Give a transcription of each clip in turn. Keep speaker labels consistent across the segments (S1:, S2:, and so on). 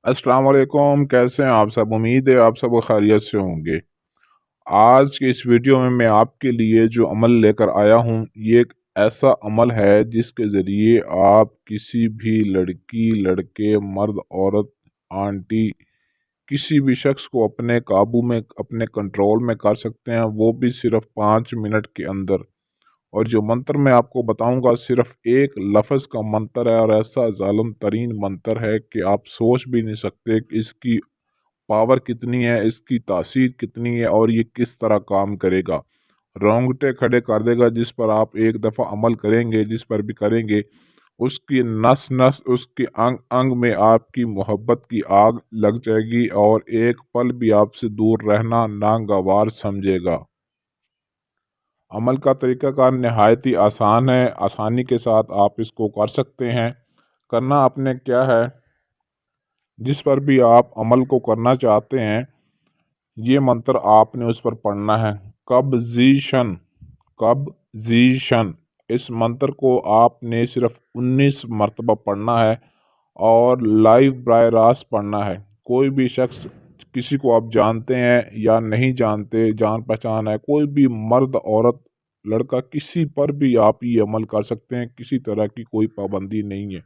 S1: अस्सलाम वालेकुम। कैसे हैं आप सब? उम्मीद है आप सब खैरियत से होंगे। आज के इस वीडियो में मैं आपके लिए जो अमल लेकर आया हूँ, ये एक ऐसा अमल है जिसके ज़रिए आप किसी भी लड़की, लड़के, मर्द, औरत, आंटी, किसी भी शख्स को अपने काबू में, अपने कंट्रोल में कर सकते हैं, वो भी सिर्फ 5 मिनट के अंदर। और जो मंत्र मैं आपको बताऊंगा सिर्फ एक लफ्ज़ का मंत्र है, और ऐसा जालिम तरीन मंत्र है कि आप सोच भी नहीं सकते कि इसकी पावर कितनी है, इसकी तासीर कितनी है और ये किस तरह काम करेगा। रोंगटे खड़े कर देगा। जिस पर आप एक दफ़ा अमल करेंगे, जिस पर भी करेंगे, उसकी नस नस, उसके अंग अंग में आपकी मोहब्बत की आग लग जाएगी और एक पल भी आपसे दूर रहना नागवार समझेगा। अमल का तरीक़ाकार नहायत ही आसान है। आसानी के साथ आप इसको कर सकते हैं। करना आपने क्या है, जिस पर भी आप अमल को करना चाहते हैं, ये मंत्र आपने उस पर पढ़ना है। कब्ज़ीशन, कब्ज़ीशन। इस मंत्र को आपने सिर्फ 19 मरतबा पढ़ना है और लाइव बराह रास्त पढ़ना है। कोई भी शख्स, किसी को आप जानते हैं या नहीं जानते, जान पहचान है, कोई भी मर्द, औरत, लड़का, किसी पर भी आप ये अमल कर सकते हैं। किसी तरह की कोई पाबंदी नहीं है।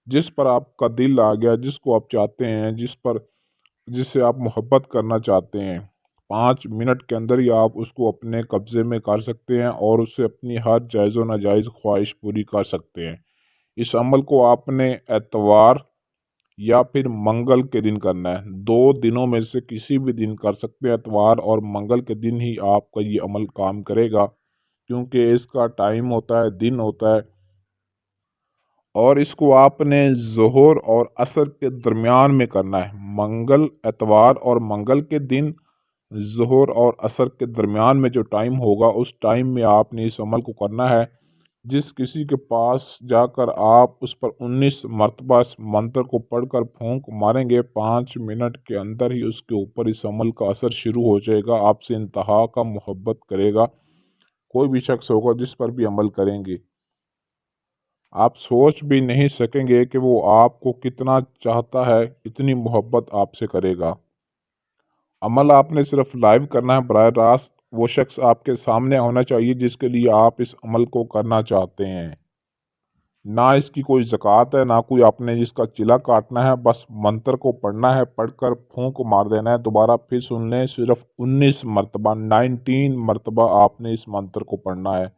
S1: जिस पर आपका दिल आ गया, जिसको आप चाहते हैं, जिससे आप मोहब्बत करना चाहते हैं, 5 मिनट के अंदर ही आप उसको अपने कब्ज़े में कर सकते हैं और उससे अपनी हर जायज़ व नाजायज़ ख्वाहिश पूरी कर सकते हैं। इस अमल को आपने एतवार या फिर मंगल के दिन करना है। 2 दिनों में से किसी भी दिन कर सकते हैं। एतवार और मंगल के दिन ही आपका ये अमल काम करेगा, क्योंकि इसका टाइम होता है, दिन होता है। और इसको आपने ज़ोहर और असर के दरमियान में करना है। मंगल, एतवार और मंगल के दिन ज़ोहर और असर के दरमियान में जो टाइम होगा, उस टाइम में आपने इस अमल को करना है। जिस किसी के पास जाकर आप उस पर 19 मरतबा इस मंत्र को पढ़कर फूंक मारेंगे, 5 मिनट के अंदर ही उसके ऊपर इस अमल का असर शुरू हो जाएगा। आपसे इंतहा का मोहब्बत करेगा। कोई भी शख्स होगा जिस पर भी अमल करेंगे, आप सोच भी नहीं सकेंगे कि वो आपको कितना चाहता है, इतनी मोहब्बत आपसे करेगा। अमल आपने सिर्फ लाइव करना है, बराह रास्त। वो शख्स आपके सामने होना चाहिए जिसके लिए आप इस अमल को करना चाहते हैं। ना इसकी कोई ज़कात है, ना कोई आपने इसका चिला काटना है। बस मंत्र को पढ़ना है, पढ़कर फूंक मार देना है। दोबारा फिर सुन लें, सिर्फ 19 मरतबा, 19 मरतबा आपने इस मंत्र को पढ़ना है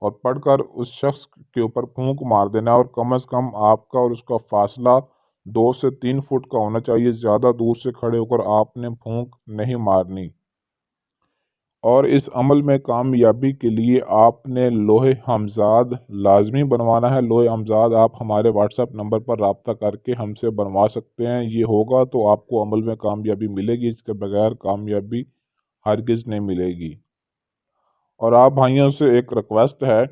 S1: और पढ़कर उस शख्स के ऊपर फूंक मार देना है। और कम से कम आपका और उसका फासला 2 से 3 फुट का होना चाहिए। ज़्यादा दूर से खड़े होकर आपने फूंक नहीं मारनी। और इस अमल में कामयाबी के लिए आपने लोहे हमजाद लाजमी बनवाना है। लोहे हमजाद आप हमारे व्हाट्सएप नंबर पर रब्ता करके हमसे बनवा सकते हैं। ये होगा तो आपको अमल में कामयाबी मिलेगी, इसके बगैर कामयाबी हरगिज़ नहीं मिलेगी। और आप भाइयों से एक रिक्वेस्ट है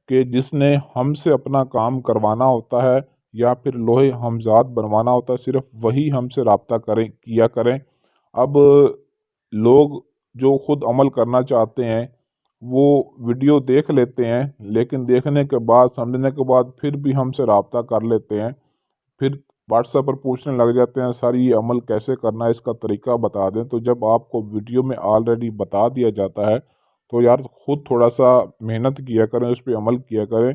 S1: कि जिसने हमसे अपना काम करवाना होता है या फिर लोहे हमजाद बनवाना होता है, सिर्फ वही हमसे रब्ता किया करें। अब लोग जो खुद अमल करना चाहते हैं, वो वीडियो देख लेते हैं, लेकिन देखने के बाद, समझने के बाद फिर भी हमसे रब्ता कर लेते हैं। फिर व्हाट्सएप पर पूछने लग जाते हैं, सर ये अमल कैसे करना है, इसका तरीका बता दें। तो जब आपको वीडियो में ऑलरेडी बता दिया जाता है, तो यार खुद थोड़ा सा मेहनत किया करें, उस पर अमल किया करें।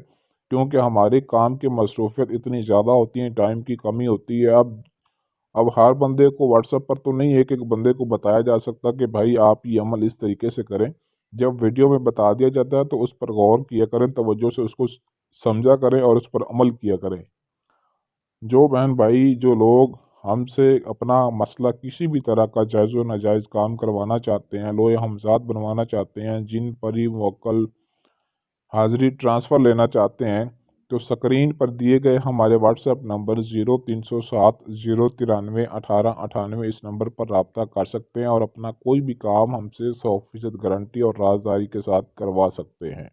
S1: क्योंकि हमारे काम की मसरूफियत इतनी ज़्यादा होती है, टाइम की कमी होती है। अब हर बंदे को व्हाट्सएप पर तो नहीं एक एक बंदे को बताया जा सकता कि भाई आप ये अमल इस तरीके से करें। जब वीडियो में बता दिया जाता है तो उस पर गौर किया करें, तवज्जो से उसको समझा करें और उस पर अमल किया करें। जो बहन भाई, जो लोग हमसे अपना मसला, किसी भी तरह का जायज़ व नाजायज़ काम करवाना चाहते हैं, लोहे हमजाद बनवाना चाहते हैं, जिन पर ही मुवक्कल हाज़िरी ट्रांसफ़र लेना चाहते हैं, तो स्क्रीन पर दिए गए हमारे व्हाट्सएप नंबर 0307 093 1898 इस नंबर पर रब्ता कर सकते हैं और अपना कोई भी काम हमसे 100% गारंटी और राजदारी के साथ करवा सकते हैं।